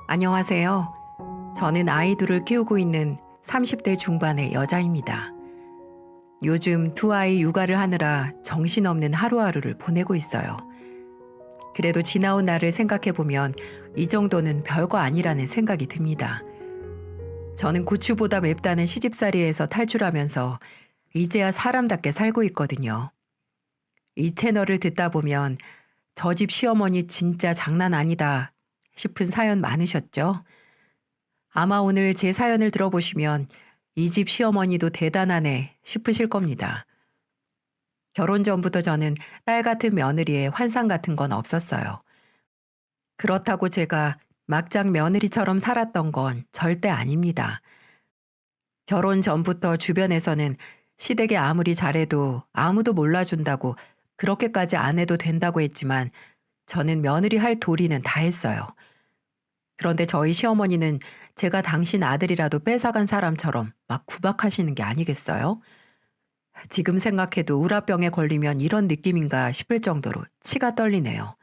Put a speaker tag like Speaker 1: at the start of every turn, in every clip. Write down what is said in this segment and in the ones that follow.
Speaker 1: 안녕하세요. 저는 아이들을 키우고 있는 30대 중반의 여자입니다. 요즘 두 아이 육아를 하느라 정신없는 하루하루를 보내고 있어요. 그래도 지나온 날을 생각해보면 이 정도는 별거 아니라는 생각이 듭니다. 저는 고추보다 맵다는 시집살이에서 탈출하면서 이제야 사람답게 살고 있거든요. 이 채널을 듣다 보면 저 집 시어머니 진짜 장난 아니다 싶은 사연 많으셨죠? 아마 오늘 제 사연을 들어보시면 이 집 시어머니도 대단하네 싶으실 겁니다. 결혼 전부터 저는 딸 같은 며느리의 환상 같은 건 없었어요. 그렇다고 제가 막장 며느리처럼 살았던 건 절대 아닙니다. 결혼 전부터 주변에서는 시댁에 아무리 잘해도 아무도 몰라준다고 그렇게까지 안 해도 된다고 했지만 저는 며느리 할 도리는 다 했어요. 그런데 저희 시어머니는 제가 당신 아들이라도 뺏어간 사람처럼 막 구박하시는 게 아니겠어요? 지금 생각해도 우라병에 걸리면 이런 느낌인가 싶을 정도로 치가 떨리네요.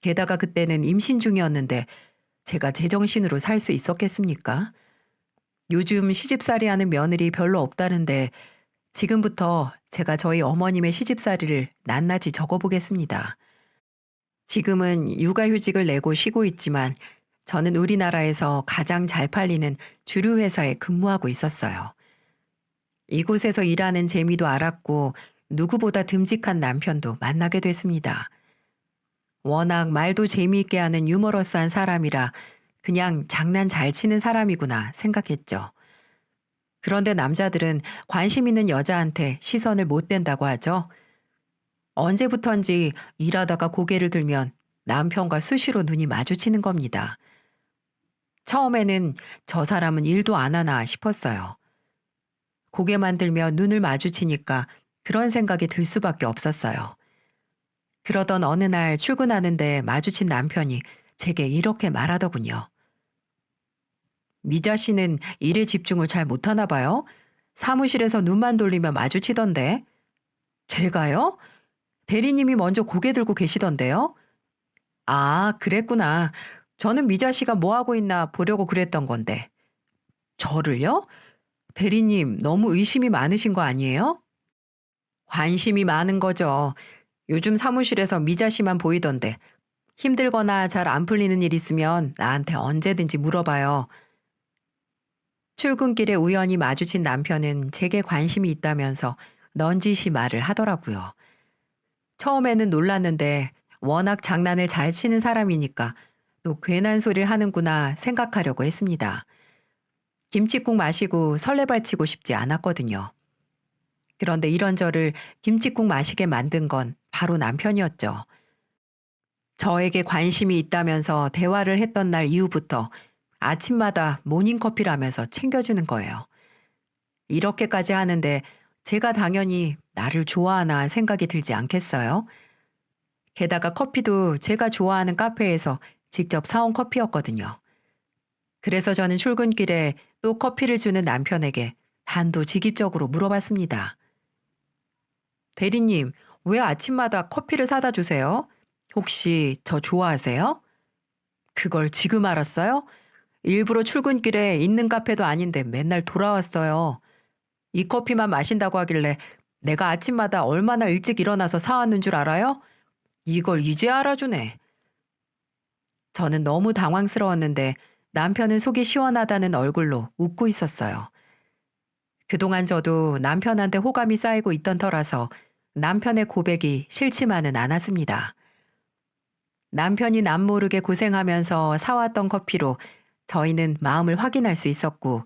Speaker 1: 게다가 그때는 임신 중이었는데 제가 제정신으로 살 수 있었겠습니까? 요즘 시집살이 하는 며느리 별로 없다는데 지금부터 제가 저희 어머님의 시집살이를 낱낱이 적어보겠습니다. 지금은 육아휴직을 내고 쉬고 있지만 저는 우리나라에서 가장 잘 팔리는 주류 회사에 근무하고 있었어요. 이곳에서 일하는 재미도 알았고 누구보다 듬직한 남편도 만나게 됐습니다. 워낙 말도 재미있게 하는 유머러스한 사람이라 그냥 장난 잘 치는 사람이구나 생각했죠. 그런데 남자들은 관심 있는 여자한테 시선을 못 댄다고 하죠. 언제부턴지 일하다가 고개를 들면 남편과 수시로 눈이 마주치는 겁니다. 처음에는 저 사람은 일도 안 하나 싶었어요. 고개만 들며 눈을 마주치니까 그런 생각이 들 수밖에 없었어요. 그러던 어느 날 출근하는데 마주친 남편이 제게 이렇게 말하더군요. 미자 씨는 일에 집중을 잘 못하나 봐요. 사무실에서 눈만 돌리며 마주치던데. 제가요? 대리님이 먼저 고개 들고 계시던데요? 아, 그랬구나. 저는 미자 씨가 뭐 하고 있나 보려고 그랬던 건데. 저를요? 대리님 너무 의심이 많으신 거 아니에요? 관심이 많은 거죠. 요즘 사무실에서 미자 씨만 보이던데 힘들거나 잘 안 풀리는 일 있으면 나한테 언제든지 물어봐요. 출근길에 우연히 마주친 남편은 제게 관심이 있다면서 넌지시 말을 하더라고요. 처음에는 놀랐는데 워낙 장난을 잘 치는 사람이니까 또 괜한 소리를 하는구나 생각하려고 했습니다. 김칫국 마시고 설레발치고 싶지 않았거든요. 그런데 이런 저를 김칫국 마시게 만든 건 바로 남편이었죠. 저에게 관심이 있다면서 대화를 했던 날 이후부터 아침마다 모닝커피라면서 챙겨주는 거예요. 이렇게까지 하는데 제가 당연히 나를 좋아하나 생각이 들지 않겠어요? 게다가 커피도 제가 좋아하는 카페에서 직접 사온 커피였거든요. 그래서 저는 출근길에 또 커피를 주는 남편에게 단도직입적으로 물어봤습니다. 대리님, 왜 아침마다 커피를 사다 주세요? 혹시 저 좋아하세요? 그걸 지금 알았어요? 일부러 출근길에 있는 카페도 아닌데 맨날 돌아왔어요. 이 커피만 마신다고 하길래 내가 아침마다 얼마나 일찍 일어나서 사왔는 줄 알아요? 이걸 이제 알아주네. 저는 너무 당황스러웠는데 남편은 속이 시원하다는 얼굴로 웃고 있었어요. 그동안 저도 남편한테 호감이 쌓이고 있던 터라서 남편의 고백이 싫지만은 않았습니다. 남편이 남모르게 고생하면서 사왔던 커피로 저희는 마음을 확인할 수 있었고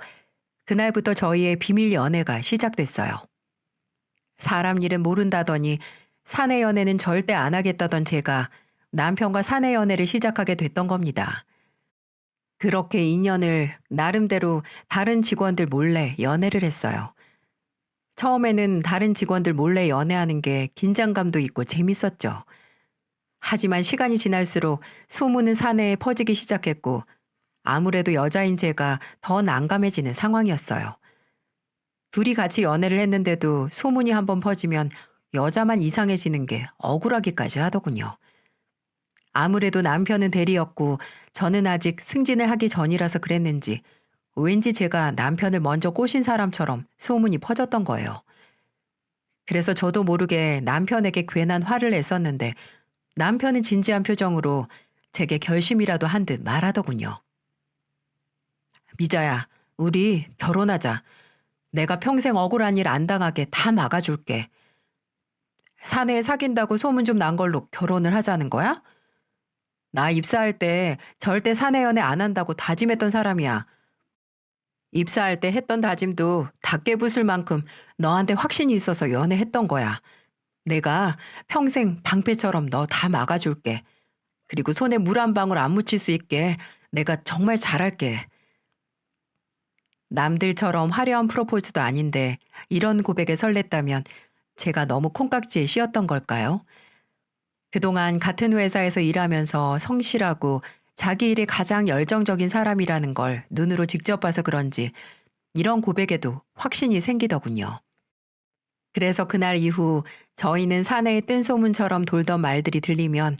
Speaker 1: 그날부터 저희의 비밀 연애가 시작됐어요. 사람 일은 모른다더니 사내 연애는 절대 안 하겠다던 제가 남편과 사내 연애를 시작하게 됐던 겁니다. 그렇게 인연을 나름대로 다른 직원들 몰래 연애를 했어요. 처음에는 다른 직원들 몰래 연애하는 게 긴장감도 있고 재밌었죠. 하지만 시간이 지날수록 소문은 사내에 퍼지기 시작했고 아무래도 여자인 제가 더 난감해지는 상황이었어요. 둘이 같이 연애를 했는데도 소문이 한번 퍼지면 여자만 이상해지는 게 억울하기까지 하더군요. 아무래도 남편은 대리였고 저는 아직 승진을 하기 전이라서 그랬는지 왠지 제가 남편을 먼저 꼬신 사람처럼 소문이 퍼졌던 거예요. 그래서 저도 모르게 남편에게 괜한 화를 냈었는데 남편은 진지한 표정으로 제게 결심이라도 한 듯 말하더군요. 미자야, 우리 결혼하자. 내가 평생 억울한 일 안 당하게 다 막아줄게. 사내에 사귄다고 소문 좀 난 걸로 결혼을 하자는 거야? 나 입사할 때 절대 사내 연애 안 한다고 다짐했던 사람이야. 입사할 때 했던 다짐도 다 깨부술 만큼 너한테 확신이 있어서 연애했던 거야. 내가 평생 방패처럼 너 다 막아줄게. 그리고 손에 물 한 방울 안 묻힐 수 있게 내가 정말 잘할게. 남들처럼 화려한 프로포즈도 아닌데 이런 고백에 설렜다면 제가 너무 콩깍지에 씌었던 걸까요? 그동안 같은 회사에서 일하면서 성실하고 자기 일에 가장 열정적인 사람이라는 걸 눈으로 직접 봐서 그런지 이런 고백에도 확신이 생기더군요. 그래서 그날 이후 저희는 사내의 뜬 소문처럼 돌던 말들이 들리면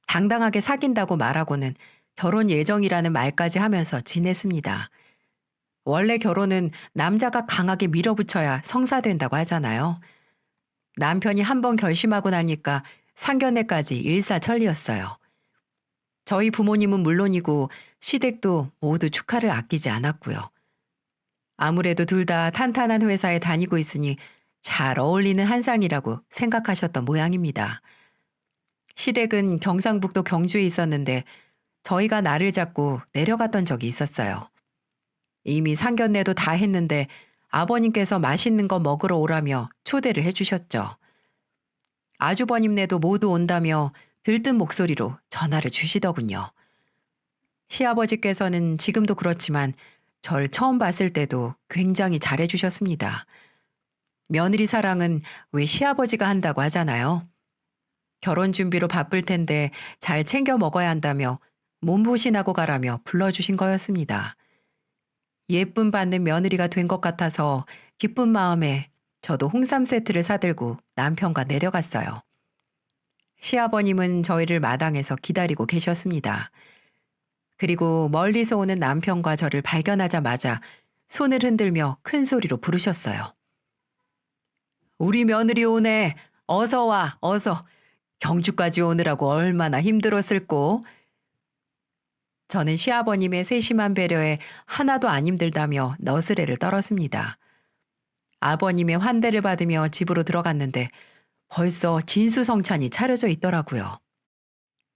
Speaker 1: 당당하게 사귄다고 말하고는 결혼 예정이라는 말까지 하면서 지냈습니다. 원래 결혼은 남자가 강하게 밀어붙여야 성사된다고 하잖아요. 남편이 한 번 결심하고 나니까 상견례까지 일사천리였어요. 저희 부모님은 물론이고 시댁도 모두 축하를 아끼지 않았고요. 아무래도 둘 다 탄탄한 회사에 다니고 있으니 잘 어울리는 한상이라고 생각하셨던 모양입니다. 시댁은 경상북도 경주에 있었는데 저희가 날을 잡고 내려갔던 적이 있었어요. 이미 상견례도 다 했는데 아버님께서 맛있는 거 먹으러 오라며 초대를 해주셨죠. 아주버님네도 모두 온다며 들뜬 목소리로 전화를 주시더군요. 시아버지께서는 지금도 그렇지만 절 처음 봤을 때도 굉장히 잘해주셨습니다. 며느리 사랑은 왜 시아버지가 한다고 하잖아요. 결혼 준비로 바쁠 텐데 잘 챙겨 먹어야 한다며 몸보신하고 가라며 불러주신 거였습니다. 예쁨 받는 며느리가 된 것 같아서 기쁜 마음에 저도 홍삼 세트를 사들고 남편과 내려갔어요. 시아버님은 저희를 마당에서 기다리고 계셨습니다. 그리고 멀리서 오는 남편과 저를 발견하자마자 손을 흔들며 큰 소리로 부르셨어요. 우리 며느리 오네. 어서 와, 어서. 경주까지 오느라고 얼마나 힘들었을꼬. 저는 시아버님의 세심한 배려에 하나도 안 힘들다며 너스레를 떨었습니다. 아버님의 환대를 받으며 집으로 들어갔는데 벌써 진수성찬이 차려져 있더라고요.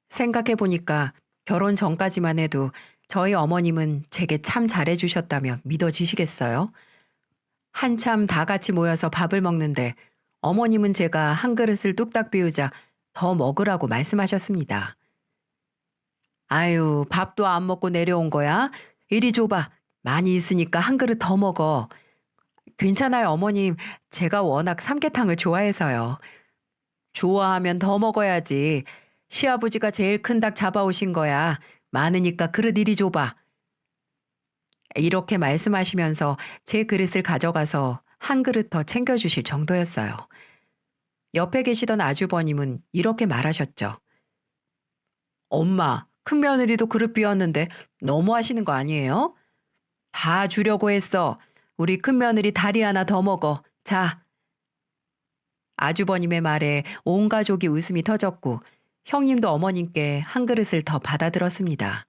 Speaker 1: 생각해보니까 결혼 전까지만 해도 저희 어머님은 제게 참 잘해주셨다며 믿어지시겠어요? 한참 다 같이 모여서 밥을 먹는데 어머님은 제가 한 그릇을 뚝딱 비우자 더 먹으라고 말씀하셨습니다. 아유, 밥도 안 먹고 내려온 거야? 이리 줘봐. 많이 있으니까 한 그릇 더 먹어. 괜찮아요, 어머님. 제가 워낙 삼계탕을 좋아해서요. 좋아하면 더 먹어야지. 시아버지가 제일 큰 닭 잡아오신 거야. 많으니까 그릇 이리 줘봐. 이렇게 말씀하시면서 제 그릇을 가져가서 한 그릇 더 챙겨주실 정도였어요. 옆에 계시던 아주버님은 이렇게 말하셨죠. 엄마, 큰며느리도 그릇 비웠는데 너무 하시는 거 아니에요? 다 주려고 했어. 우리 큰며느리 다리 하나 더 먹어. 자. 아주버님의 말에 온 가족이 웃음이 터졌고 형님도 어머님께 한 그릇을 더 받아들었습니다.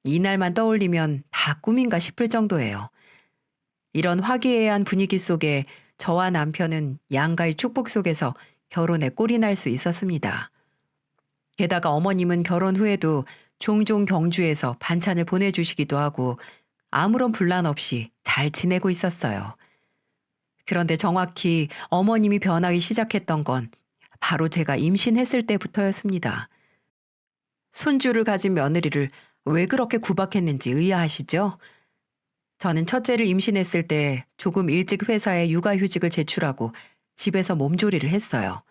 Speaker 1: 이날만 떠올리면 다 꿈인가 싶을 정도예요. 이런 화기애애한 분위기 속에 저와 남편은 양가의 축복 속에서 결혼에 꼴이 날 수 있었습니다. 게다가 어머님은 결혼 후에도 종종 경주에서 반찬을 보내주시기도 하고 아무런 분란 없이 잘 지내고 있었어요. 그런데 정확히 어머님이 변하기 시작했던 건 바로 제가 임신했을 때부터였습니다. 손주를 가진 며느리를 왜 그렇게 구박했는지 의아하시죠? 저는 첫째를 임신했을 때 조금 일찍 회사에 육아휴직을 제출하고 집에서 몸조리를 했어요.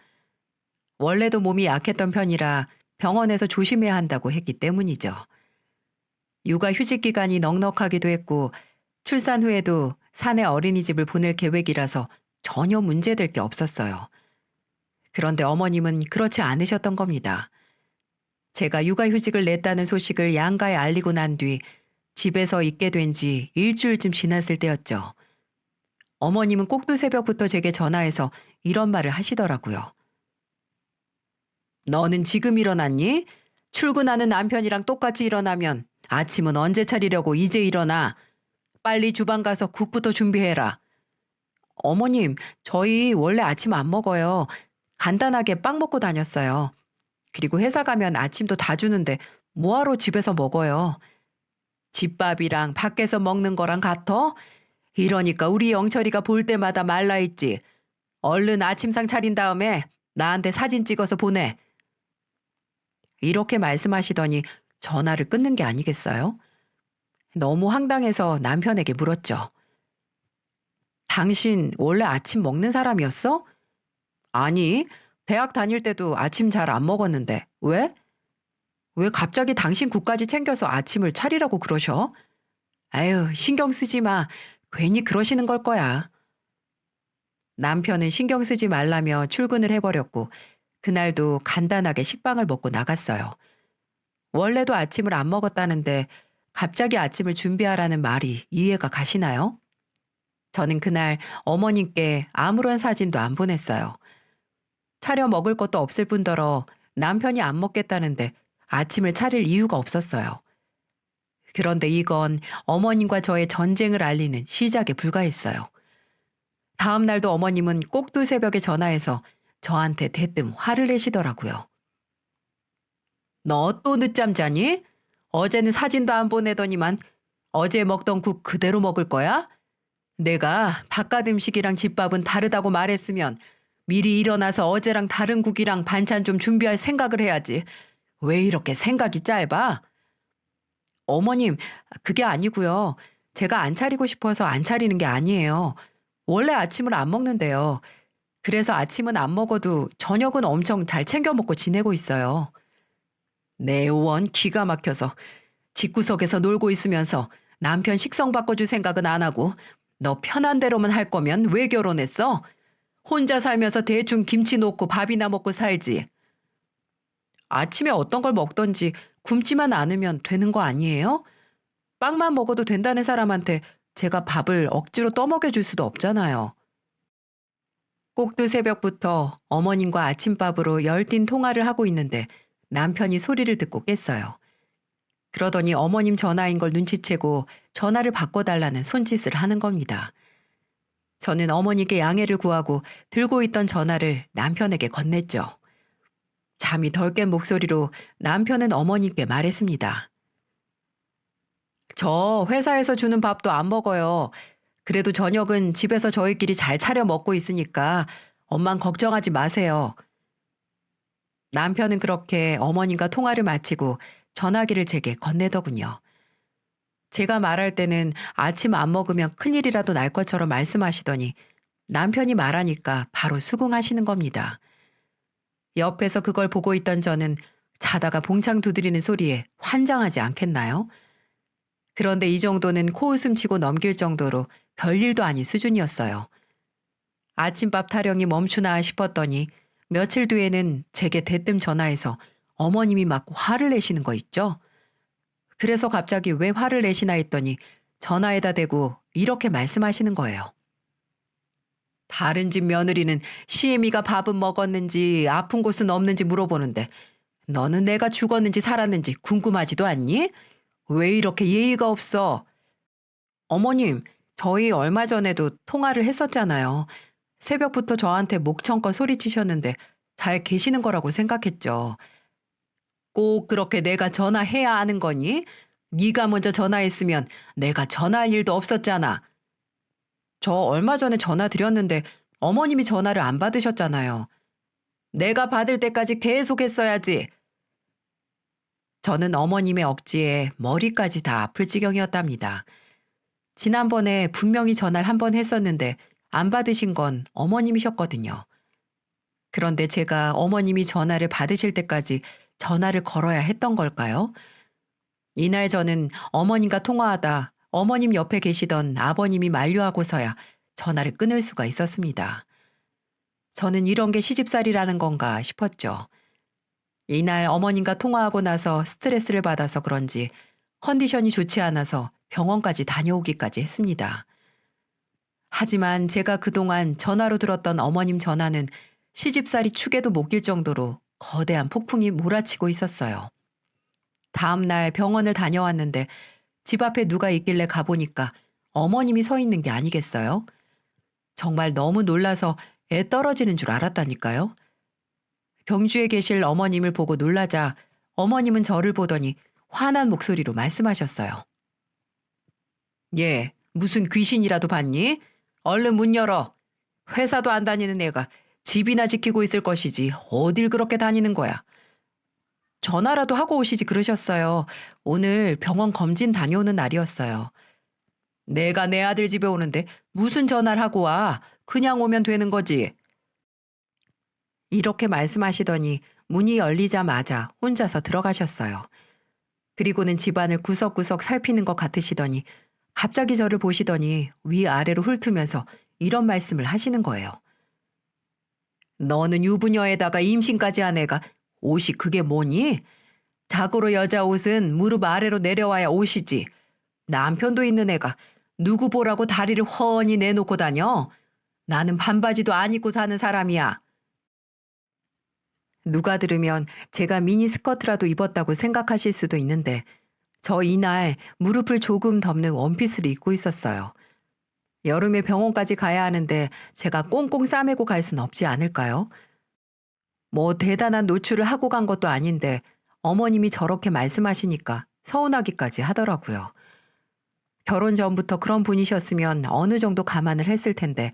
Speaker 1: 원래도 몸이 약했던 편이라 병원에서 조심해야 한다고 했기 때문이죠. 육아휴직 기간이 넉넉하기도 했고 출산 후에도 사내 어린이집을 보낼 계획이라서 전혀 문제될 게 없었어요. 그런데 어머님은 그렇지 않으셨던 겁니다. 제가 육아휴직을 냈다는 소식을 양가에 알리고 난 뒤 집에서 있게 된 지 일주일쯤 지났을 때였죠. 어머님은 꼭두 새벽부터 제게 전화해서 이런 말을 하시더라고요. 너는 지금 일어났니? 출근하는 남편이랑 똑같이 일어나면 아침은 언제 차리려고 이제 일어나. 빨리 주방 가서 국부터 준비해라. 어머님, 저희 원래 아침 안 먹어요. 간단하게 빵 먹고 다녔어요. 그리고 회사 가면 아침도 다 주는데 뭐하러 집에서 먹어요. 집밥이랑 밖에서 먹는 거랑 같아? 이러니까 우리 영철이가 볼 때마다 말라있지. 얼른 아침상 차린 다음에 나한테 사진 찍어서 보내. 이렇게 말씀하시더니 전화를 끊는 게 아니겠어요? 너무 황당해서 남편에게 물었죠. 당신 원래 아침 먹는 사람이었어? 아니, 대학 다닐 때도 아침 잘 안 먹었는데. 왜? 왜 갑자기 당신 국까지 챙겨서 아침을 차리라고 그러셔? 아유, 신경 쓰지 마. 괜히 그러시는 걸 거야. 남편은 신경 쓰지 말라며 출근을 해버렸고, 그날도 간단하게 식빵을 먹고 나갔어요. 원래도 아침을 안 먹었다는데, 갑자기 아침을 준비하라는 말이 이해가 가시나요? 저는 그날 어머님께 아무런 사진도 안 보냈어요. 차려 먹을 것도 없을 뿐더러 남편이 안 먹겠다는데 아침을 차릴 이유가 없었어요. 그런데 이건 어머님과 저의 전쟁을 알리는 시작에 불과했어요. 다음 날도 어머님은 꼭두 새벽에 전화해서 저한테 대뜸 화를 내시더라고요. 너 또 늦잠 자니? 어제는 사진도 안 보내더니만 어제 먹던 국 그대로 먹을 거야? 내가 바깥 음식이랑 집밥은 다르다고 말했으면 미리 일어나서 어제랑 다른 국이랑 반찬 좀 준비할 생각을 해야지. 왜 이렇게 생각이 짧아? 어머님, 그게 아니고요. 제가 안 차리고 싶어서 안 차리는 게 아니에요. 원래 아침을 안 먹는데요. 그래서 아침은 안 먹어도 저녁은 엄청 잘 챙겨 먹고 지내고 있어요. 내 원 기가 막혀서 집구석에서 놀고 있으면서 남편 식성 바꿔줄 생각은 안 하고 너 편한 대로만 할 거면 왜 결혼했어? 혼자 살면서 대충 김치 놓고 밥이나 먹고 살지. 아침에 어떤 걸 먹던지 굶지만 않으면 되는 거 아니에요? 빵만 먹어도 된다는 사람한테 제가 밥을 억지로 떠먹여 줄 수도 없잖아요. 꼭두 새벽부터 어머님과 아침밥으로 열띤 통화를 하고 있는데 남편이 소리를 듣고 깼어요. 그러더니 어머님 전화인 걸 눈치채고 전화를 바꿔달라는 손짓을 하는 겁니다. 저는 어머니께 양해를 구하고 들고 있던 전화를 남편에게 건넸죠. 잠이 덜 깬 목소리로 남편은 어머님께 말했습니다. 저 회사에서 주는 밥도 안 먹어요. 그래도 저녁은 집에서 저희끼리 잘 차려 먹고 있으니까 엄만 걱정하지 마세요. 남편은 그렇게 어머님과 통화를 마치고 전화기를 제게 건네더군요. 제가 말할 때는 아침 안 먹으면 큰일이라도 날 것처럼 말씀하시더니 남편이 말하니까 바로 수긍하시는 겁니다. 옆에서 그걸 보고 있던 저는 자다가 봉창 두드리는 소리에 환장하지 않겠나요? 그런데 이 정도는 코웃음 치고 넘길 정도로 별일도 아닌 수준이었어요. 아침밥 타령이 멈추나 싶었더니 며칠 뒤에는 제게 대뜸 전화해서 어머님이 막 화를 내시는 거 있죠? 그래서 갑자기 왜 화를 내시나 했더니 전화에다 대고 이렇게 말씀하시는 거예요. 다른 집 며느리는 시애미가 밥은 먹었는지 아픈 곳은 없는지 물어보는데 너는 내가 죽었는지 살았는지 궁금하지도 않니? 왜 이렇게 예의가 없어? 어머님, 저희 얼마 전에도 통화를 했었잖아요. 새벽부터 저한테 목청껏 소리치셨는데 잘 계시는 거라고 생각했죠. 꼭 그렇게 내가 전화해야 하는 거니? 네가 먼저 전화했으면 내가 전화할 일도 없었잖아. 저 얼마 전에 전화 드렸는데 어머님이 전화를 안 받으셨잖아요. 내가 받을 때까지 계속 했어야지. 저는 어머님의 억지에 머리까지 다 아플 지경이었답니다. 지난번에 분명히 전화를 한 번 했었는데 안 받으신 건 어머님이셨거든요. 그런데 제가 어머님이 전화를 받으실 때까지 전화를 걸어야 했던 걸까요? 이날 저는 어머님과 통화하다 어머님 옆에 계시던 아버님이 만류하고서야 전화를 끊을 수가 있었습니다. 저는 이런 게 시집살이라는 건가 싶었죠. 이날 어머님과 통화하고 나서 스트레스를 받아서 그런지 컨디션이 좋지 않아서 병원까지 다녀오기까지 했습니다. 하지만 제가 그동안 전화로 들었던 어머님 전화는 시집살이 축에도 못 낄 정도로 거대한 폭풍이 몰아치고 있었어요. 다음 날 병원을 다녀왔는데 집 앞에 누가 있길래 가보니까 어머님이 서 있는 게 아니겠어요? 정말 너무 놀라서 애 떨어지는 줄 알았다니까요. 경주에 계실 어머님을 보고 놀라자 어머님은 저를 보더니 화난 목소리로 말씀하셨어요. 예, 무슨 귀신이라도 봤니? 얼른 문 열어. 회사도 안 다니는 애가 집이나 지키고 있을 것이지 어딜 그렇게 다니는 거야. 전화라도 하고 오시지 그러셨어요. 오늘 병원 검진 다녀오는 날이었어요. 내가 내 아들 집에 오는데 무슨 전화를 하고 와. 그냥 오면 되는 거지. 이렇게 말씀하시더니 문이 열리자마자 혼자서 들어가셨어요. 그리고는 집안을 구석구석 살피는 것 같으시더니 갑자기 저를 보시더니 위아래로 훑으면서 이런 말씀을 하시는 거예요. 너는 유부녀에다가 임신까지 한 애가 옷이 그게 뭐니? 자고로 여자 옷은 무릎 아래로 내려와야 옷이지. 남편도 있는 애가 누구 보라고 다리를 훤히 내놓고 다녀? 나는 반바지도 안 입고 사는 사람이야. 누가 들으면 제가 미니스커트라도 입었다고 생각하실 수도 있는데 저 이날 무릎을 조금 덮는 원피스를 입고 있었어요. 여름에 병원까지 가야 하는데 제가 꽁꽁 싸매고 갈 순 없지 않을까요? 뭐 대단한 노출을 하고 간 것도 아닌데 어머님이 저렇게 말씀하시니까 서운하기까지 하더라고요. 결혼 전부터 그런 분이셨으면 어느 정도 감안을 했을 텐데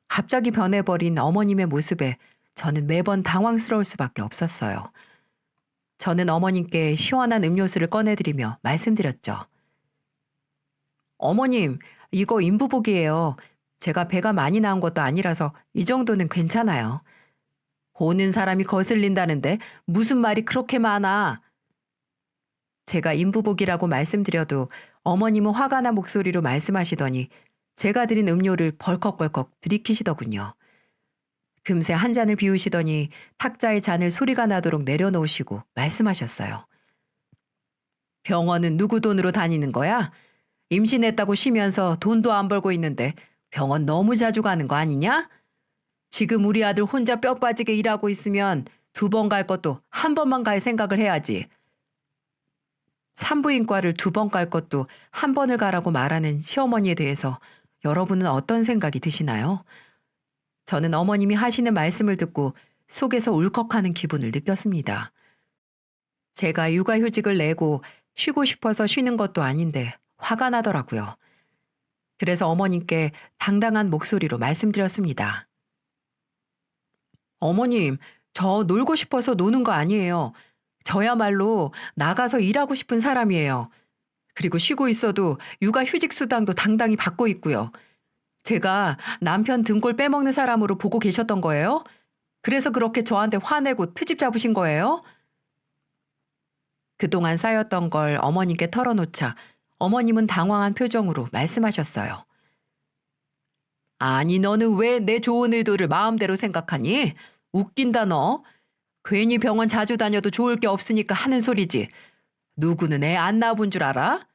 Speaker 1: 갑자기 변해버린 어머님의 모습에 저는 매번 당황스러울 수밖에 없었어요. 저는 어머님께 시원한 음료수를 꺼내드리며 말씀드렸죠. 어머님, 이거 인부복이에요. 제가 배가 많이 나온 것도 아니라서 이 정도는 괜찮아요. 보는 사람이 거슬린다는데 무슨 말이 그렇게 많아. 제가 인부복이라고 말씀드려도 어머님은 화가 난 목소리로 말씀하시더니 제가 드린 음료를 벌컥벌컥 들이키시더군요. 금세 한 잔을 비우시더니 탁자의 잔을 소리가 나도록 내려놓으시고 말씀하셨어요. 병원은 누구 돈으로 다니는 거야? 임신했다고 쉬면서 돈도 안 벌고 있는데 병원 너무 자주 가는 거 아니냐? 지금 우리 아들 혼자 뼈 빠지게 일하고 있으면 2번 갈 것도 1번만 갈 생각을 해야지. 산부인과를 2번 갈 것도 1번을 가라고 말하는 시어머니에 대해서 여러분은 어떤 생각이 드시나요? 저는 어머님이 하시는 말씀을 듣고 속에서 울컥하는 기분을 느꼈습니다. 제가 육아휴직을 내고 쉬고 싶어서 쉬는 것도 아닌데 화가 나더라고요. 그래서 어머님께 당당한 목소리로 말씀드렸습니다. 어머님, 저 놀고 싶어서 노는 거 아니에요. 저야말로 나가서 일하고 싶은 사람이에요. 그리고 쉬고 있어도 육아휴직 수당도 당당히 받고 있고요. 제가 남편 등골 빼먹는 사람으로 보고 계셨던 거예요? 그래서 그렇게 저한테 화내고 트집 잡으신 거예요? 그동안 쌓였던 걸 어머님께 털어놓자 어머님은 당황한 표정으로 말씀하셨어요. 아니, 너는 왜 내 좋은 의도를 마음대로 생각하니? 웃긴다 너. 괜히 병원 자주 다녀도 좋을 게 없으니까 하는 소리지. 누구는 애 안 낳아본 줄 알아?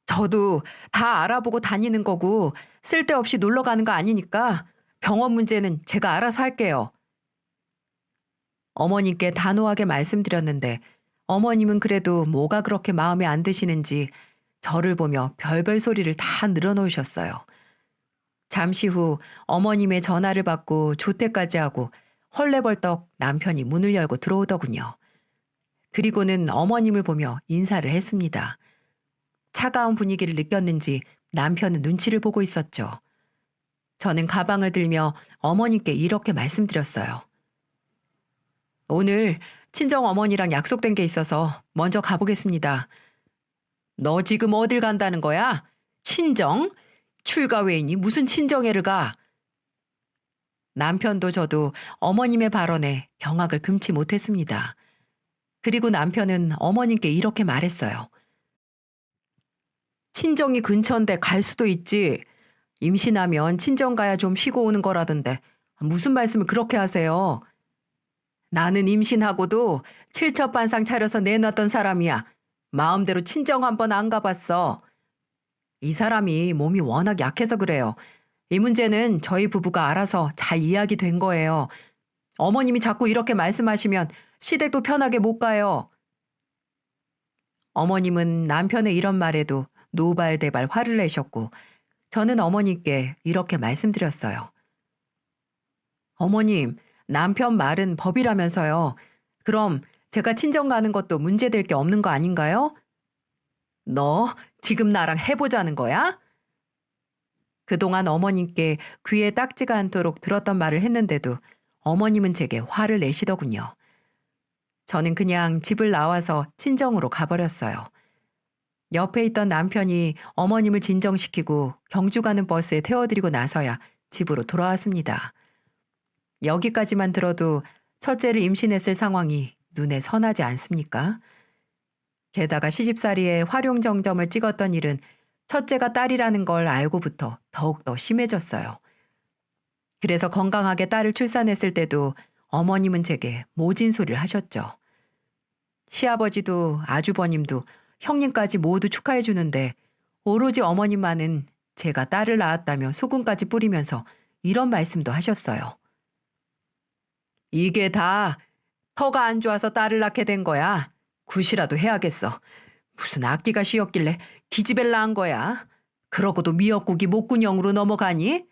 Speaker 1: 저도 다 알아보고 다니는 거고 쓸데없이 놀러 가는 거 아니니까 병원 문제는 제가 알아서 할게요. 어머님께 단호하게 말씀드렸는데 어머님은 그래도 뭐가 그렇게 마음에 안 드시는지 저를 보며 별별 소리를 다 늘어놓으셨어요. 잠시 후 어머님의 전화를 받고 조퇴까지 하고 헐레벌떡 남편이 문을 열고 들어오더군요. 그리고는 어머님을 보며 인사를 했습니다. 차가운 분위기를 느꼈는지 남편은 눈치를 보고 있었죠. 저는 가방을 들며 어머님께 이렇게 말씀드렸어요. 오늘 친정 어머니랑 약속된 게 있어서 먼저 가보겠습니다. 너 지금 어딜 간다는 거야? 친정? 출가 외이니 무슨 친정애를 가? 남편도 저도 어머님의 발언에 경악을 금치 못했습니다. 그리고 남편은 어머님께 이렇게 말했어요. 친정이 근처인데 갈 수도 있지. 임신하면 친정 가야 좀 쉬고 오는 거라던데 무슨 말씀을 그렇게 하세요? 나는 임신하고도 칠첩반상 차려서 내놨던 사람이야. 마음대로 친정 한번 안 가봤어. 이 사람이 몸이 워낙 약해서 그래요. 이 문제는 저희 부부가 알아서 잘 이야기된 거예요. 어머님이 자꾸 이렇게 말씀하시면 시댁도 편하게 못 가요. 어머님은 남편의 이런 말에도 노발대발 화를 내셨고 저는 어머니께 이렇게 말씀드렸어요. 어머님, 남편 말은 법이라면서요. 그럼 제가 친정 가는 것도 문제될 게 없는 거 아닌가요? 너 지금 나랑 해보자는 거야? 그동안 어머님께 귀에 딱지가 않도록 들었던 말을 했는데도 어머님은 제게 화를 내시더군요. 저는 그냥 집을 나와서 친정으로 가버렸어요. 옆에 있던 남편이 어머님을 진정시키고 경주 가는 버스에 태워드리고 나서야 집으로 돌아왔습니다. 여기까지만 들어도 첫째를 임신했을 상황이 눈에 선하지 않습니까? 게다가 시집살이에 활용정점을 찍었던 일은 첫째가 딸이라는 걸 알고부터 더욱더 심해졌어요. 그래서 건강하게 딸을 출산했을 때도 어머님은 제게 모진 소리를 하셨죠. 시아버지도 아주버님도 형님까지 모두 축하해 주는데 오로지 어머님만은 제가 딸을 낳았다며 소금까지 뿌리면서 이런 말씀도 하셨어요. 이게 다 터가 안 좋아서 딸을 낳게 된 거야. 굿이라도 해야겠어. 무슨 악기가 쉬었길래 기집애를 낳은 거야. 그러고도 미역국이 목구녕으로 넘어가니?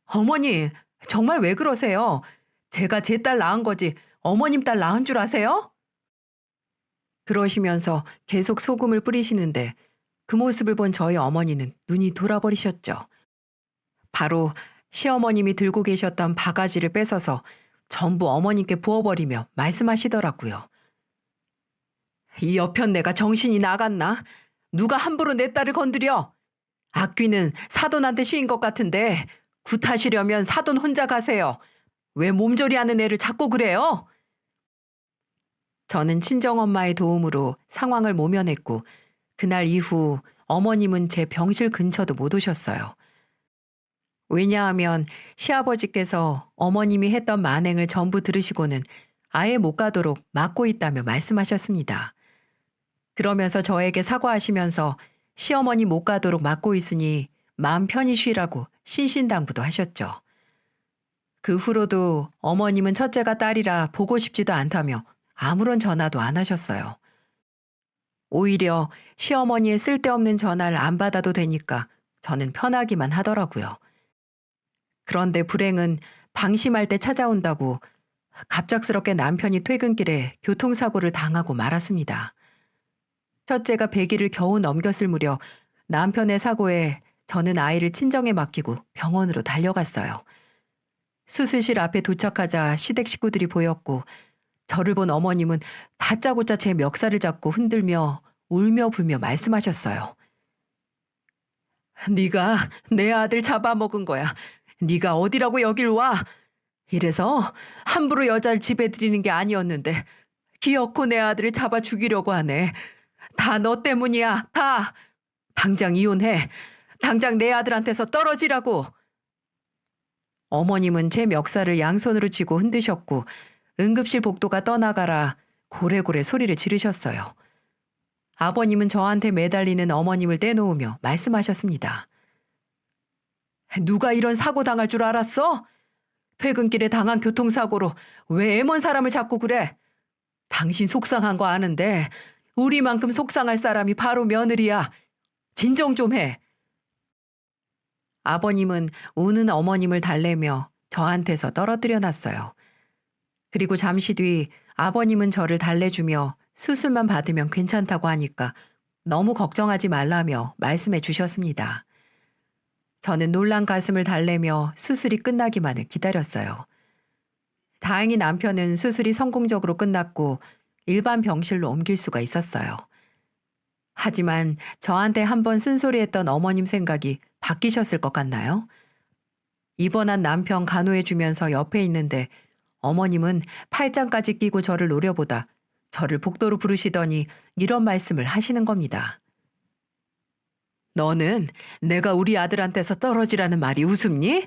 Speaker 1: 어머니, 정말 왜 그러세요? 제가 제 딸 낳은 거지 어머님 딸 낳은 줄 아세요? 그러시면서 계속 소금을 뿌리시는데 그 모습을 본 저희 어머니는 눈이 돌아버리셨죠. 바로 시어머님이 들고 계셨던 바가지를 뺏어서 전부 어머님께 부어버리며 말씀하시더라고요. 이 여편 내가 정신이 나갔나? 누가 함부로 내 딸을 건드려? 악귀는 사돈한테 쉬인 것 같은데 굿하시려면 사돈 혼자 가세요. 왜 몸조리하는 애를 자꾸 그래요? 저는 친정엄마의 도움으로 상황을 모면했고 그날 이후 어머님은 제 병실 근처도 못 오셨어요. 왜냐하면 시아버지께서 어머님이 했던 만행을 전부 들으시고는 아예 못 가도록 막고 있다며 말씀하셨습니다. 그러면서 저에게 사과하시면서 시어머니 못 가도록 막고 있으니 마음 편히 쉬라고 신신당부도 하셨죠. 그 후로도 어머님은 첫째가 딸이라 보고 싶지도 않다며 아무런 전화도 안 하셨어요. 오히려 시어머니의 쓸데없는 전화를 안 받아도 되니까 저는 편하기만 하더라고요. 그런데 불행은 방심할 때 찾아온다고 갑작스럽게 남편이 퇴근길에 교통사고를 당하고 말았습니다. 첫째가 100일을 겨우 넘겼을 무렵 남편의 사고에 저는 아이를 친정에 맡기고 병원으로 달려갔어요. 수술실 앞에 도착하자 시댁 식구들이 보였고 저를 본 어머님은 다짜고짜 제 멱살을 잡고 흔들며 울며 불며 말씀하셨어요. 네가 내 아들 잡아먹은 거야. 네가 어디라고 여길 와. 이래서 함부로 여자를 집에 들이는 게 아니었는데 기어코 내 아들을 잡아 죽이려고 하네. 다 너 때문이야. 다. 당장 이혼해. 당장 내 아들한테서 떨어지라고. 어머님은 제 멱살을 양손으로 쥐고 흔드셨고 응급실 복도가 떠나가라 고래고래 소리를 지르셨어요. 아버님은 저한테 매달리는 어머님을 떼놓으며 말씀하셨습니다. 누가 이런 사고 당할 줄 알았어? 퇴근길에 당한 교통사고로 왜 애먼 사람을 잡고 그래? 당신 속상한 거 아는데 우리만큼 속상할 사람이 바로 며느리야. 진정 좀 해. 아버님은 우는 어머님을 달래며 저한테서 떨어뜨려 놨어요. 그리고 잠시 뒤 아버님은 저를 달래주며 수술만 받으면 괜찮다고 하니까 너무 걱정하지 말라며 말씀해 주셨습니다. 저는 놀란 가슴을 달래며 수술이 끝나기만을 기다렸어요. 다행히 남편은 수술이 성공적으로 끝났고 일반 병실로 옮길 수가 있었어요. 하지만 저한테 한번 쓴소리했던 어머님 생각이 바뀌셨을 것 같나요? 입원한 남편 간호해주면서 옆에 있는데 어머님은 팔짱까지 끼고 저를 노려보다 저를 복도로 부르시더니 이런 말씀을 하시는 겁니다. 너는 내가 우리 아들한테서 떨어지라는 말이 우습니?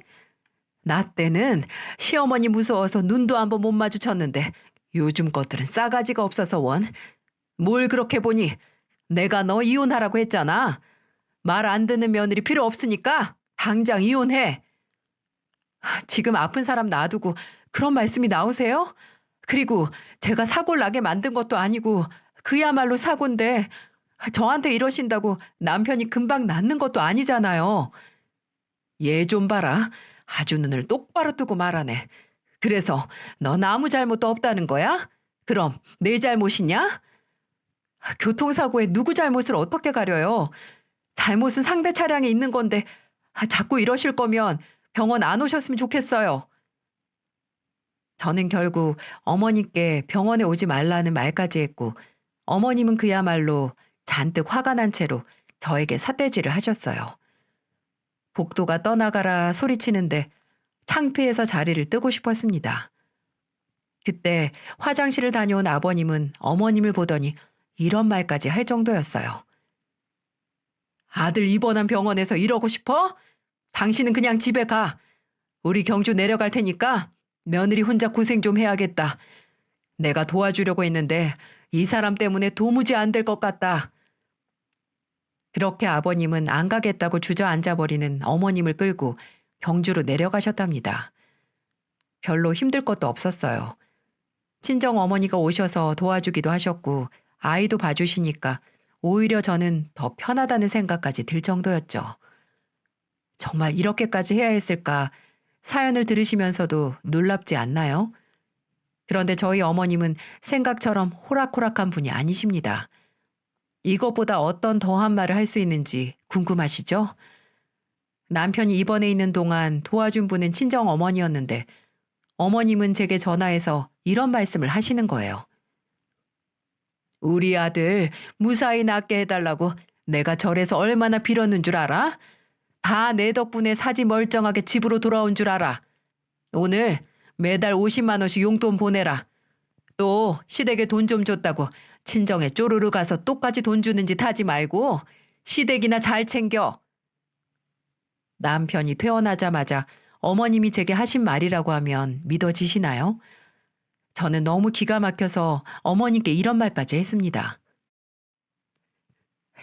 Speaker 1: 나 때는 시어머니 무서워서 눈도 한번 못 마주쳤는데 요즘 것들은 싸가지가 없어서 원. 뭘 그렇게 보니? 내가 너 이혼하라고 했잖아. 말 안 듣는 며느리 필요 없으니까 당장 이혼해. 지금 아픈 사람 놔두고 그런 말씀이 나오세요? 그리고 제가 사고를 나게 만든 것도 아니고 그야말로 사고인데 저한테 이러신다고 남편이 금방 낫는 것도 아니잖아요. 얘 좀 봐라. 아주 눈을 똑바로 뜨고 말하네. 그래서 넌 아무 잘못도 없다는 거야? 그럼 내 잘못이냐? 교통사고에 누구 잘못을 어떻게 가려요? 잘못은 상대 차량에 있는 건데 자꾸 이러실 거면 병원 안 오셨으면 좋겠어요. 저는 결국 어머니께 병원에 오지 말라는 말까지 했고 어머님은 그야말로 잔뜩 화가 난 채로 저에게 삿대질을 하셨어요. 복도가 떠나가라 소리치는데 창피해서 자리를 뜨고 싶었습니다. 그때 화장실을 다녀온 아버님은 어머님을 보더니 이런 말까지 할 정도였어요. 아들 입원한 병원에서 이러고 싶어? 당신은 그냥 집에 가. 우리 경주 내려갈 테니까 며느리 혼자 고생 좀 해야겠다. 내가 도와주려고 했는데 이 사람 때문에 도무지 안 될 것 같다. 그렇게 아버님은 안 가겠다고 주저앉아버리는 어머님을 끌고 경주로 내려가셨답니다. 별로 힘들 것도 없었어요. 친정 어머니가 오셔서 도와주기도 하셨고 아이도 봐주시니까 오히려 저는 더 편하다는 생각까지 들 정도였죠. 정말 이렇게까지 해야 했을까 사연을 들으시면서도 놀랍지 않나요? 그런데 저희 어머님은 생각처럼 호락호락한 분이 아니십니다. 이것보다 어떤 더한 말을 할 수 있는지 궁금하시죠? 남편이 입원해 있는 동안 도와준 분은 친정 어머니였는데 어머님은 제게 전화해서 이런 말씀을 하시는 거예요. 우리 아들 무사히 낫게 해달라고 내가 절에서 얼마나 빌었는 줄 알아? 다 내 덕분에 사지 멀쩡하게 집으로 돌아온 줄 알아. 오늘 매달 50만 원씩 용돈 보내라. 또 시댁에 돈 좀 줬다고 친정에 쪼르르 가서 똑같이 돈 주는 짓 하지 말고 시댁이나 잘 챙겨. 남편이 퇴원하자마자 어머님이 제게 하신 말이라고 하면 믿어지시나요? 저는 너무 기가 막혀서 어머님께 이런 말까지 했습니다.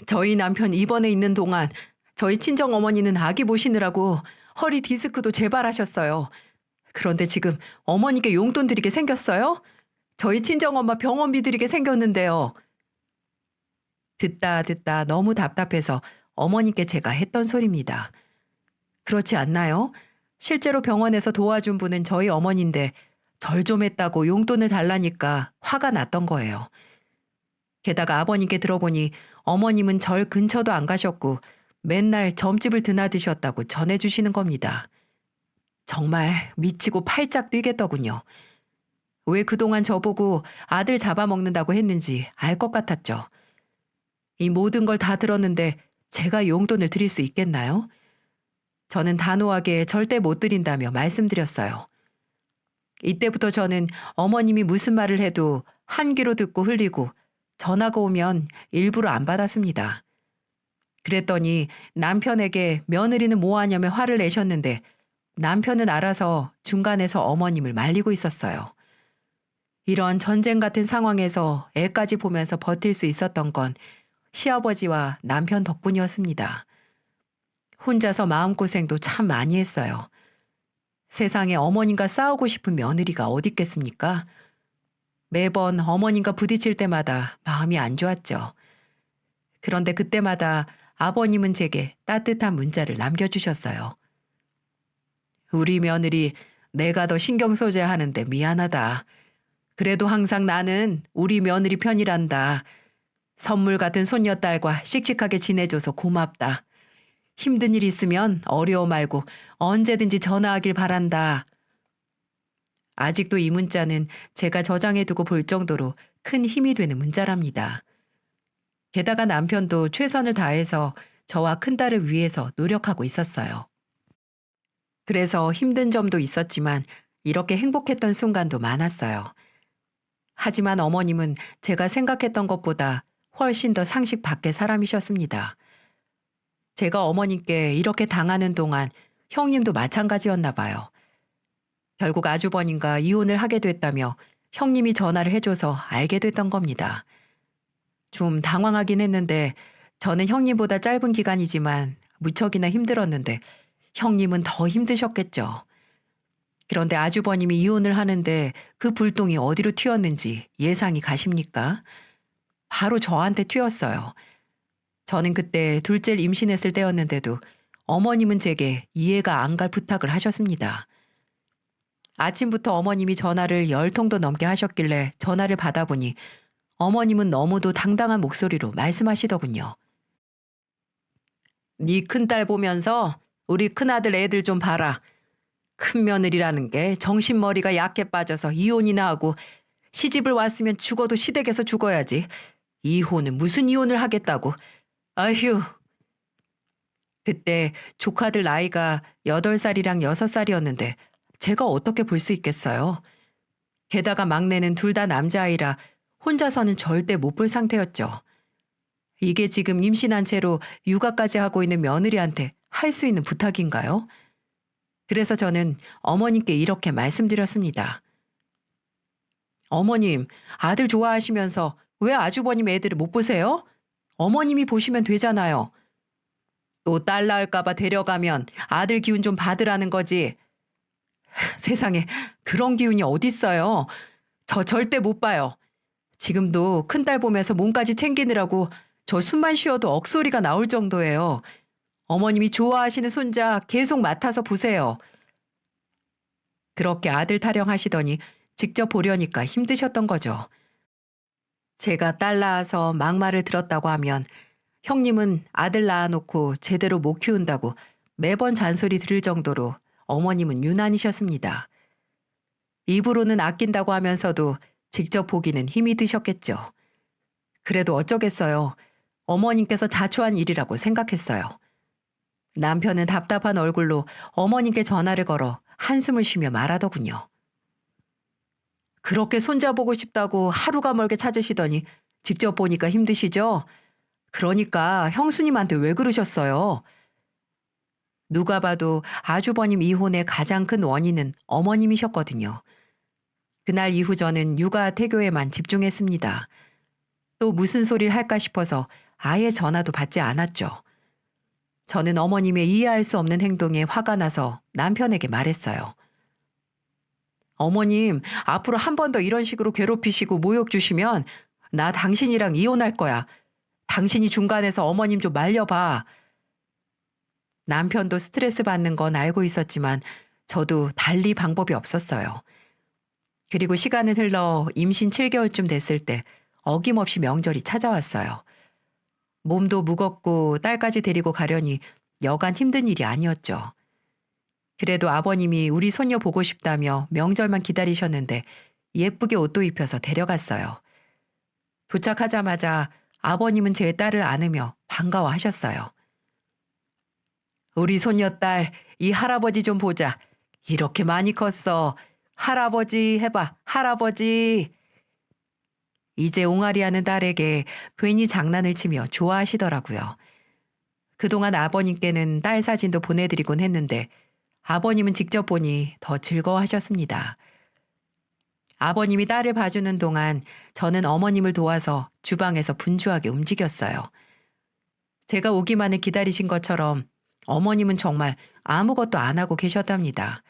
Speaker 1: 저희 남편 입원해 있는 동안 저희 친정 어머니는 아기 보시느라고 허리 디스크도 재발하셨어요. 그런데 지금 어머니께 용돈 드리게 생겼어요? 저희 친정엄마 병원비 드리게 생겼는데요. 듣다 너무 답답해서 어머니께 제가 했던 소리입니다. 그렇지 않나요? 실제로 병원에서 도와준 분은 저희 어머니인데 절 좀 했다고 용돈을 달라니까 화가 났던 거예요. 게다가 아버님께 들어보니 어머님은 절 근처도 안 가셨고 맨날 점집을 드나드셨다고 전해주시는 겁니다. 정말 미치고 팔짝 뛰겠더군요. 왜 그동안 저보고 아들 잡아먹는다고 했는지 알 것 같았죠. 이 모든 걸 다 들었는데 제가 용돈을 드릴 수 있겠나요? 저는 단호하게 절대 못 드린다며 말씀드렸어요. 이때부터 저는 어머님이 무슨 말을 해도 한 귀로 듣고 흘리고 전화가 오면 일부러 안 받았습니다. 그랬더니 남편에게 며느리는 뭐하냐며 화를 내셨는데 남편은 알아서 중간에서 어머님을 말리고 있었어요. 이런 전쟁 같은 상황에서 애까지 보면서 버틸 수 있었던 건 시아버지와 남편 덕분이었습니다. 혼자서 마음고생도 참 많이 했어요. 세상에 어머님과 싸우고 싶은 며느리가 어디 있겠습니까? 매번 어머님과 부딪힐 때마다 마음이 안 좋았죠. 그런데 그때마다 아버님은 제게 따뜻한 문자를 남겨주셨어요. 우리 며느리 내가 더 신경 써줘야 하는데 미안하다. 그래도 항상 나는 우리 며느리 편이란다. 선물 같은 손녀딸과 씩씩하게 지내줘서 고맙다. 힘든 일 있으면 어려워 말고 언제든지 전화하길 바란다. 아직도 이 문자는 제가 저장해두고 볼 정도로 큰 힘이 되는 문자랍니다. 게다가 남편도 최선을 다해서 저와 큰딸을 위해서 노력하고 있었어요. 그래서 힘든 점도 있었지만 이렇게 행복했던 순간도 많았어요. 하지만 어머님은 제가 생각했던 것보다 훨씬 더 상식 밖의 사람이셨습니다. 제가 어머님께 이렇게 당하는 동안 형님도 마찬가지였나 봐요. 결국 아주버님과 이혼을 하게 됐다며 형님이 전화를 해줘서 알게 됐던 겁니다. 좀 당황하긴 했는데 저는 형님보다 짧은 기간이지만 무척이나 힘들었는데 형님은 더 힘드셨겠죠. 그런데 아주버님이 이혼을 하는데 그 불똥이 어디로 튀었는지 예상이 가십니까? 바로 저한테 튀었어요. 저는 그때 둘째를 임신했을 때였는데도 어머님은 제게 이해가 안 갈 부탁을 하셨습니다. 아침부터 어머님이 전화를 10통도 넘게 하셨길래 전화를 받아보니 어머님은 너무도 당당한 목소리로 말씀하시더군요. 네 큰딸 보면서 우리 큰아들 애들 좀 봐라. 큰며느리라는 게 정신머리가 약해 빠져서 이혼이나 하고 시집을 왔으면 죽어도 시댁에서 죽어야지. 이혼은 무슨 이혼을 하겠다고. 아휴. 그때 조카들 나이가 8살이랑 6살이었는데 제가 어떻게 볼 수 있겠어요. 게다가 막내는 둘 다 남자아이라 혼자서는 절대 못 볼 상태였죠. 이게 지금 임신한 채로 육아까지 하고 있는 며느리한테 할 수 있는 부탁인가요? 그래서 저는 어머님께 이렇게 말씀드렸습니다. 어머님, 아들 좋아하시면서 왜 아주버님 애들을 못 보세요? 어머님이 보시면 되잖아요. 또 딸 낳을까봐 데려가면 아들 기운 좀 받으라는 거지. 세상에 그런 기운이 어딨어요. 저 절대 못 봐요. 지금도 큰딸 보면서 몸까지 챙기느라고 저 숨만 쉬어도 억소리가 나올 정도예요. 어머님이 좋아하시는 손자 계속 맡아서 보세요. 그렇게 아들 타령하시더니 직접 보려니까 힘드셨던 거죠. 제가 딸 낳아서 막말을 들었다고 하면 형님은 아들 낳아놓고 제대로 못 키운다고 매번 잔소리 들을 정도로 어머님은 유난이셨습니다. 입으로는 아낀다고 하면서도 직접 보기는 힘이 드셨겠죠. 그래도 어쩌겠어요. 어머님께서 자초한 일이라고 생각했어요. 남편은 답답한 얼굴로 어머님께 전화를 걸어 한숨을 쉬며 말하더군요. 그렇게 손자 보고 싶다고 하루가 멀게 찾으시더니 직접 보니까 힘드시죠? 그러니까 형수님한테 왜 그러셨어요? 누가 봐도 아주버님 이혼의 가장 큰 원인은 어머님이셨거든요. 그날 이후 저는 육아 태교에만 집중했습니다. 또 무슨 소리를 할까 싶어서 아예 전화도 받지 않았죠. 저는 어머님의 이해할 수 없는 행동에 화가 나서 남편에게 말했어요. 어머님, 앞으로 한 번 더 이런 식으로 괴롭히시고 모욕 주시면 나 당신이랑 이혼할 거야. 당신이 중간에서 어머님 좀 말려봐. 남편도 스트레스 받는 건 알고 있었지만 저도 달리 방법이 없었어요. 그리고 시간은 흘러 임신 7개월쯤 됐을 때 어김없이 명절이 찾아왔어요. 몸도 무겁고 딸까지 데리고 가려니 여간 힘든 일이 아니었죠. 그래도 아버님이 우리 손녀 보고 싶다며 명절만 기다리셨는데 예쁘게 옷도 입혀서 데려갔어요. 도착하자마자 아버님은 제 딸을 안으며 반가워하셨어요. 우리 손녀딸, 이 할아버지 좀 보자. 이렇게 많이 컸어. 할아버지 해봐, 할아버지. 이제 옹알이 하는 딸에게 괜히 장난을 치며 좋아하시더라고요. 그동안 아버님께는 딸 사진도 보내드리곤 했는데 아버님은 직접 보니 더 즐거워하셨습니다. 아버님이 딸을 봐주는 동안 저는 어머님을 도와서 주방에서 분주하게 움직였어요. 제가 오기만을 기다리신 것처럼 어머님은 정말 아무것도 안 하고 계셨답니다.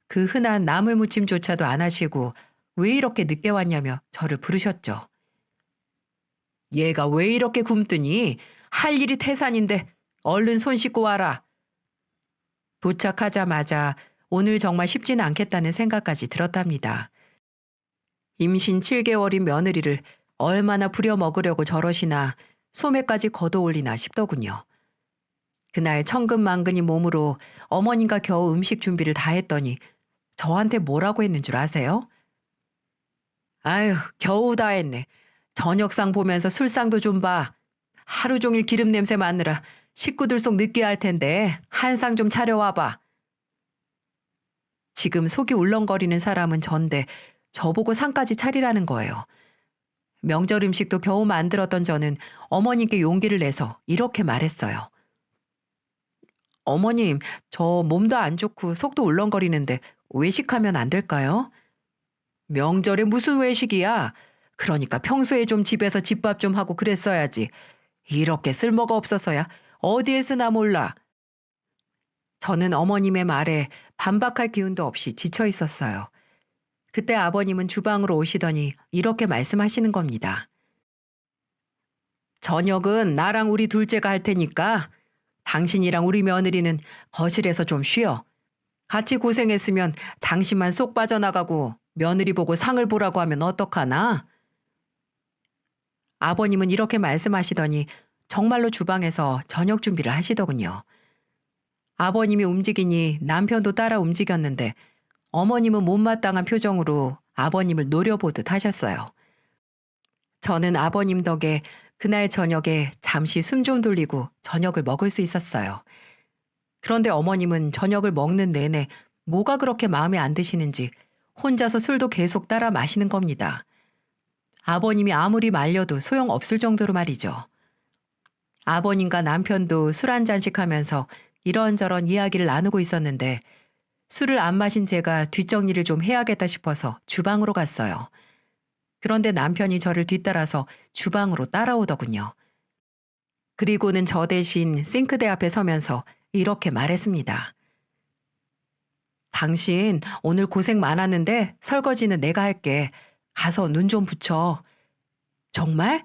Speaker 1: 그 흔한 나물 무침조차도 안 하시고 왜 이렇게 늦게 왔냐며 저를 부르셨죠. 얘가 왜 이렇게 굶더니 할 일이 태산인데 얼른 손 씻고 와라. 도착하자마자 오늘 정말 쉽지는 않겠다는 생각까지 들었답니다. 임신 7개월인 며느리를 얼마나 부려먹으려고 저러시나 소매까지 걷어올리나 싶더군요. 그날 천근만근인 몸으로 어머님과 겨우 음식 준비를 다 했더니 저한테 뭐라고 했는 줄 아세요? 아유, 겨우 다 했네. 저녁상 보면서 술상도 좀 봐. 하루 종일 기름 냄새 맡느라 식구들 속 느끼할 텐데 한 상 좀 차려와봐. 지금 속이 울렁거리는 사람은 전데 저보고 상까지 차리라는 거예요. 명절 음식도 겨우 만들었던 저는 어머님께 용기를 내서 이렇게 말했어요. 어머님, 저 몸도 안 좋고 속도 울렁거리는데 외식하면 안 될까요? 명절에 무슨 외식이야? 그러니까 평소에 좀 집에서 집밥 좀 하고 그랬어야지. 이렇게 쓸모가 없어서야 어디에 쓰나 몰라. 저는 어머님의 말에 반박할 기운도 없이 지쳐 있었어요. 그때 아버님은 주방으로 오시더니 이렇게 말씀하시는 겁니다. 저녁은 나랑 우리 둘째가 할 테니까 당신이랑 우리 며느리는 거실에서 좀 쉬어. 같이 고생했으면 당신만 쏙 빠져나가고 며느리 보고 상을 보라고 하면 어떡하나? 아버님은 이렇게 말씀하시더니 정말로 주방에서 저녁 준비를 하시더군요. 아버님이 움직이니 남편도 따라 움직였는데 어머님은 못마땅한 표정으로 아버님을 노려보듯 하셨어요. 저는 아버님 덕에 그날 저녁에 잠시 숨 좀 돌리고 저녁을 먹을 수 있었어요. 그런데 어머님은 저녁을 먹는 내내 뭐가 그렇게 마음에 안 드시는지 혼자서 술도 계속 따라 마시는 겁니다. 아버님이 아무리 말려도 소용없을 정도로 말이죠. 아버님과 남편도 술 한 잔씩 하면서 이런저런 이야기를 나누고 있었는데 술을 안 마신 제가 뒷정리를 좀 해야겠다 싶어서 주방으로 갔어요. 그런데 남편이 저를 뒤따라서 주방으로 따라오더군요. 그리고는 저 대신 싱크대 앞에 서면서 이렇게 말했습니다. 당신 오늘 고생 많았는데 설거지는 내가 할게. 가서 눈 좀 붙여. 정말?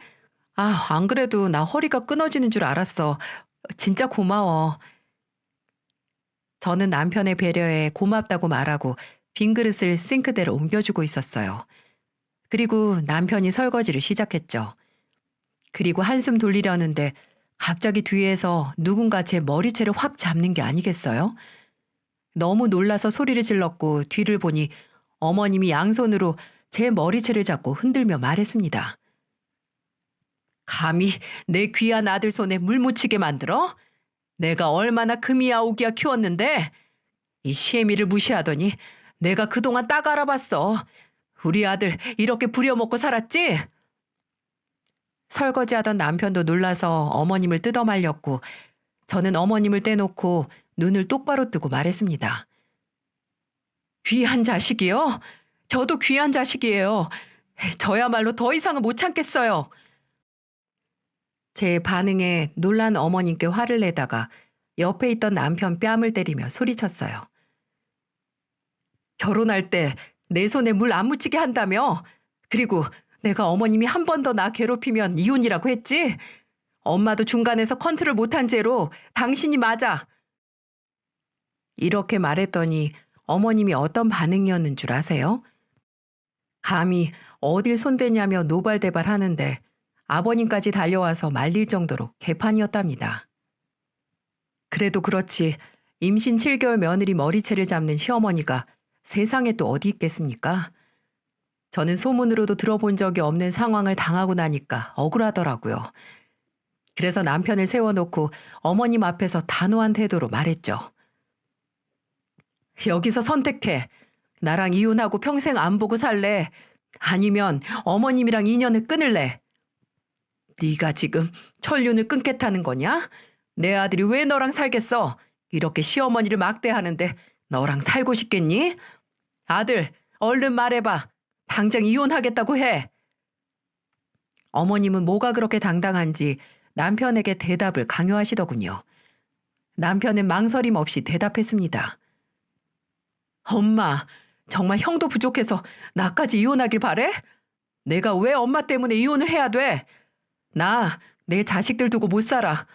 Speaker 1: 아, 안 그래도 나 허리가 끊어지는 줄 알았어. 진짜 고마워. 저는 남편의 배려에 고맙다고 말하고 빈 그릇을 싱크대로 옮겨주고 있었어요. 그리고 남편이 설거지를 시작했죠. 그리고 한숨 돌리려는데 갑자기 뒤에서 누군가 제 머리채를 확 잡는 게 아니겠어요? 너무 놀라서 소리를 질렀고 뒤를 보니 어머님이 양손으로 제 머리채를 잡고 흔들며 말했습니다. 감히 내 귀한 아들 손에 물 묻히게 만들어? 내가 얼마나 금이야 오기야 키웠는데 이 시애미를 무시하더니 내가 그동안 딱 알아봤어. 우리 아들 이렇게 부려먹고 살았지? 설거지하던 남편도 놀라서 어머님을 뜯어말렸고 저는 어머님을 떼놓고 눈을 똑바로 뜨고 말했습니다. 귀한 자식이요? 저도 귀한 자식이에요. 저야말로 더 이상은 못 참겠어요. 제 반응에 놀란 어머님께 화를 내다가 옆에 있던 남편 뺨을 때리며 소리쳤어요. 결혼할 때 내 손에 물 안 묻히게 한다며? 그리고 내가 어머님이 한 번 더 나 괴롭히면 이혼이라고 했지? 엄마도 중간에서 컨트롤 못한 죄로 당신이 맞아. 이렇게 말했더니 어머님이 어떤 반응이었는 줄 아세요? 감히 어딜 손대냐며 노발대발 하는데 아버님까지 달려와서 말릴 정도로 개판이었답니다. 그래도 그렇지 임신 7개월 며느리 머리채를 잡는 시어머니가 세상에 또 어디 있겠습니까? 저는 소문으로도 들어본 적이 없는 상황을 당하고 나니까 억울하더라고요. 그래서 남편을 세워놓고 어머님 앞에서 단호한 태도로 말했죠. 여기서 선택해. 나랑 이혼하고 평생 안 보고 살래? 아니면 어머님이랑 인연을 끊을래? 네가 지금 천륜을 끊겠다는 거냐? 내 아들이 왜 너랑 살겠어? 이렇게 시어머니를 막대하는데 너랑 살고 싶겠니? 아들, 얼른 말해봐. 당장 이혼하겠다고 해. 어머님은 뭐가 그렇게 당당한지 남편에게 대답을 강요하시더군요. 남편은 망설임 없이 대답했습니다. 엄마, 정말 형도 부족해서 나까지 이혼하길 바래? 내가 왜 엄마 때문에 이혼을 해야 돼? 나 내 자식들 두고 못 살아.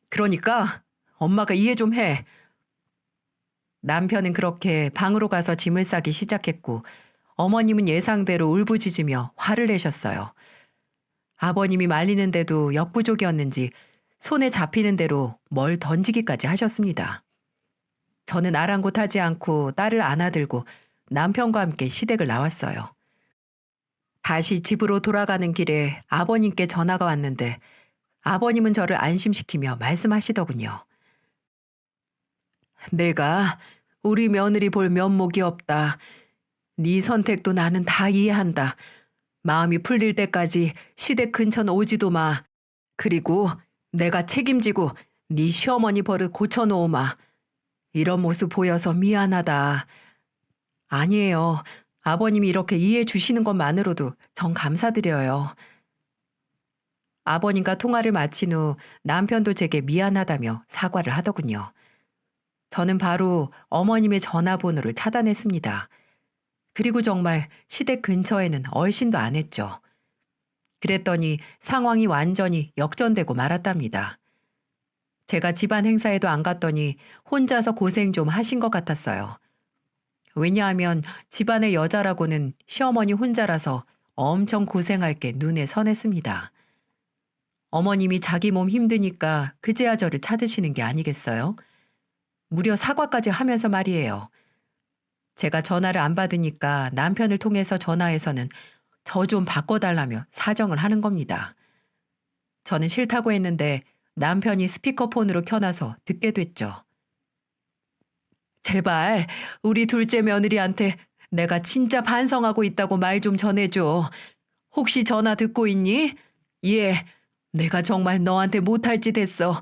Speaker 1: 그러니까 엄마가 이해 좀 해. 남편은 그렇게 방으로 가서 짐을 싸기 시작했고 어머님은 예상대로 울부짖으며 화를 내셨어요. 아버님이 말리는데도 역부족이었는지 손에 잡히는 대로 뭘 던지기까지 하셨습니다. 저는 아랑곳하지 않고 딸을 안아들고 남편과 함께 시댁을 나왔어요. 다시 집으로 돌아가는 길에 아버님께 전화가 왔는데 아버님은 저를 안심시키며 말씀하시더군요. 내가 우리 며느리 볼 면목이 없다. 네 선택도 나는 다 이해한다. 마음이 풀릴 때까지 시댁 근처는 오지도 마. 그리고 내가 책임지고 네 시어머니 버릇 고쳐놓으마. 이런 모습 보여서 미안하다. 아니에요. 아버님이 이렇게 이해해 주시는 것만으로도 전 감사드려요. 아버님과 통화를 마친 후 남편도 제게 미안하다며 사과를 하더군요. 저는 바로 어머님의 전화번호를 차단했습니다. 그리고 정말 시댁 근처에는 얼씬도 안 했죠. 그랬더니 상황이 완전히 역전되고 말았답니다. 제가 집안 행사에도 안 갔더니 혼자서 고생 좀 하신 것 같았어요. 왜냐하면 집안의 여자라고는 시어머니 혼자라서 엄청 고생할 게 눈에 선했습니다. 어머님이 자기 몸 힘드니까 그제야 저를 찾으시는 게 아니겠어요? 무려 사과까지 하면서 말이에요. 제가 전화를 안 받으니까 남편을 통해서 전화해서는 저 좀 바꿔달라며 사정을 하는 겁니다. 저는 싫다고 했는데 남편이 스피커폰으로 켜놔서 듣게 됐죠. 제발 우리 둘째 며느리한테 내가 진짜 반성하고 있다고 말 좀 전해줘. 혹시 전화 듣고 있니? 예, 내가 정말 너한테 못할 짓 했어.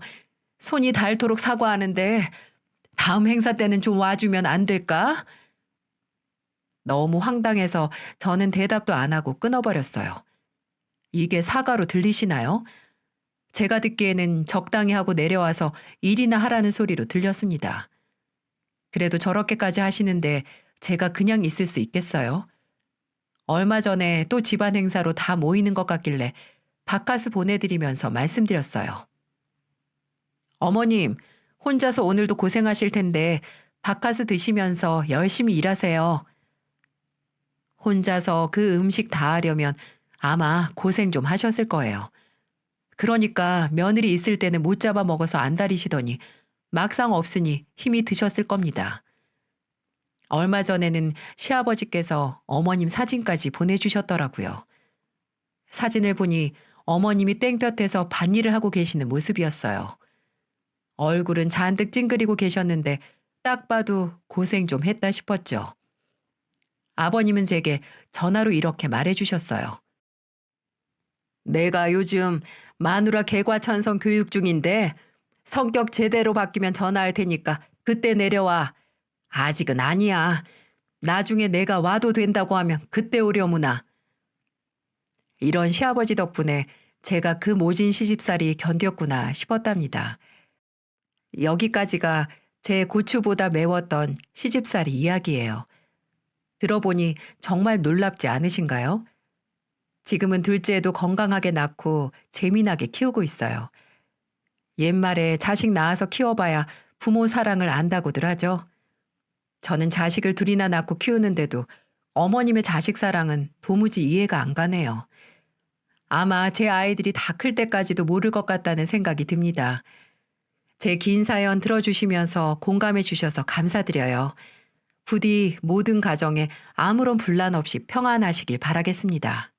Speaker 1: 손이 닳도록 사과하는데 다음 행사 때는 좀 와주면 안 될까? 너무 황당해서 저는 대답도 안 하고 끊어버렸어요. 이게 사과로 들리시나요? 제가 듣기에는 적당히 하고 내려와서 일이나 하라는 소리로 들렸습니다. 그래도 저렇게까지 하시는데 제가 그냥 있을 수 있겠어요? 얼마 전에 또 집안 행사로 다 모이는 것 같길래 바카스 보내드리면서 말씀드렸어요. 어머님, 혼자서 오늘도 고생하실 텐데 바카스 드시면서 열심히 일하세요. 혼자서 그 음식 다 하려면 아마 고생 좀 하셨을 거예요. 그러니까 며느리 있을 때는 못 잡아 먹어서 안달이시더니 막상 없으니 힘이 드셨을 겁니다. 얼마 전에는 시아버지께서 어머님 사진까지 보내주셨더라고요. 사진을 보니 어머님이 땡볕에서 밭일을 하고 계시는 모습이었어요. 얼굴은 잔뜩 찡그리고 계셨는데 딱 봐도 고생 좀 했다 싶었죠. 아버님은 제게 전화로 이렇게 말해주셨어요. 내가 요즘 마누라 개과천선 교육 중인데 성격 제대로 바뀌면 전화할 테니까 그때 내려와. 아직은 아니야. 나중에 내가 와도 된다고 하면 그때 오려무나. 이런 시아버지 덕분에 제가 그 모진 시집살이 견뎠구나 싶었답니다. 여기까지가 제 고추보다 매웠던 시집살이 이야기예요. 들어보니 정말 놀랍지 않으신가요? 지금은 둘째도 건강하게 낳고 재미나게 키우고 있어요. 옛말에 자식 낳아서 키워봐야 부모 사랑을 안다고들 하죠. 저는 자식을 둘이나 낳고 키우는데도 어머님의 자식 사랑은 도무지 이해가 안 가네요. 아마 제 아이들이 다 클 때까지도 모를 것 같다는 생각이 듭니다. 제 긴 사연 들어주시면서 공감해 주셔서 감사드려요. 부디 모든 가정에 아무런 분란 없이 평안하시길 바라겠습니다.